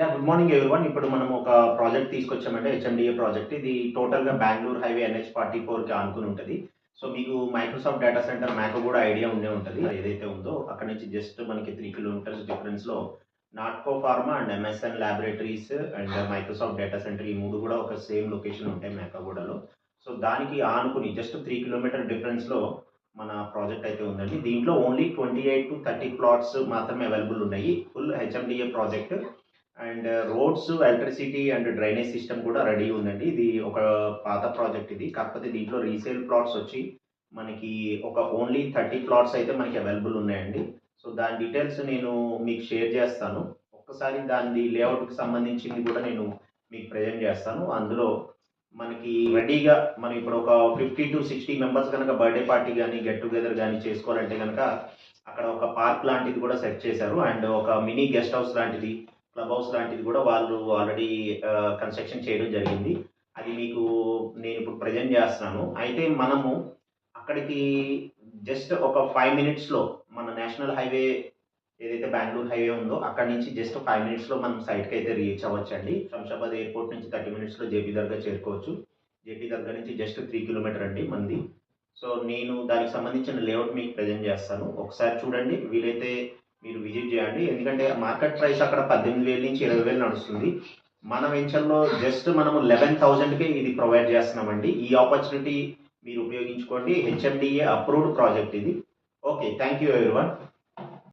Good morning everyone. ఇప్పుడు మనం ఒక ప్రాజెక్ట్ తీసుకొచ్చామంటే హెచ్ఎండిఏ ప్రాజెక్ట్. ఇది టోటల్‌గా బెంగుళూరు హైవే NH-44కి ఆనుకుని ఉంటది. సో, మీకు మైక్రోసాఫ్ట్ డేటా సెంటర్ మ్యాక్ కూడా ఐడియా ఉండే ఉంటది. ఏదైతే ఉందో అక్కడి నుంచి జస్ట్ మనకి 3 కిలోమీటర్స్ డిఫరెన్స్‌లో Natco pharma and MSN laboratories and Microsoft data center ఈ 3 కూడా ఒక సేమ్ లొకేషన్ ఉంటాయి మేకగూడలో. సో, దానికి ఆనుకుని జస్ట్ 3 కిలోమీటర్ డిఫరెన్స్‌లో మన ప్రాజెక్ట్ అయితే ఉందండి. దీంట్లో ఓన్లీ 28-30 ప్లాట్స్ మాత్రమే అవైలబుల్ ఉన్నాయి. Full HMDA project. And roads, electricity and drainage system కూడా రెడీ ఉందండి. ఇది ఒక పాత ప్రాజెక్ట్ ఇది. కాకపోతే దీంట్లో రీసేల్ ప్లాట్స్ వచ్చి మనకి ఒక ఓన్లీ 30 ప్లాట్స్ అయితే మనకి అవైలబుల్ ఉన్నాయండి. సో, దాని డీటెయిల్స్ నేను మీకు షేర్ చేస్తాను. ఒక్కసారి దాని లేఅవుట్‌కి సంబంధించింది కూడా నేను మీకు ప్రెజెంట్ చేస్తాను. అందులో మనకి రెడీగా మనం ఇప్పుడు ఒక 50-60 మెంబర్స్ గనక బర్త్‌డే పార్టీ గాని, గెట్ టుగెదర్ గాని చేసుకోవాలంటే గనక అక్కడ ఒక పార్క్ లాంటిది కూడా సెట్ చేశారు. అండ్ ఒక మినీ గెస్ట్ హౌస్ లాంటిది, క్లబ్ హౌస్ లాంటిది కూడా వాళ్ళు ఆల్రెడీ కన్‌స్ట్రక్షన్ చేయడం జరిగింది. అది మీకు నేనిప్పుడు ప్రెజెంట్ చేస్తున్నాను. అయితే మనము అక్కడికి జస్ట్ ఒక 5 మినిట్స్‌లో మన నేషనల్ హైవే ఏదైతే బెంగుళూరు హైవే ఉందో అక్కడి నుంచి జస్ట్ 5 మినిట్స్‌లో మనం సైట్‌కైతే రీచ్ అవ్వచ్చండి. శంషాబాద్ ఎయిర్‌పోర్ట్ నుంచి 30 మినిట్స్‌లో జేపీ దర్గా చేరుకోవచ్చు. జేపీ దర్గా నుంచి జస్ట్ 3 కిలోమీటర్ అండి మనది. సో, నేను దానికి సంబంధించిన లేఅవుట్ మీకు ప్రెజెంట్ చేస్తాను. ఒకసారి చూడండి. వీలైతే మీరు విజిట్ చేయండి. ఎందుకంటే మార్కెట్ ప్రైస్ అక్కడ 18,000 నుంచి 20,000 నడుస్తుంది. మన వెంచర్‌లో జస్ట్ మనము 11,000కే ఇది ప్రొవైడ్ చేస్తున్నామండి. ఈ ఆపర్చునిటీ మీరు ఉపయోగించుకోండి. హెచ్ఎండిఏ అప్రూవ్డ్ ప్రాజెక్ట్ ఇది. ఓకే. Thank you everyone.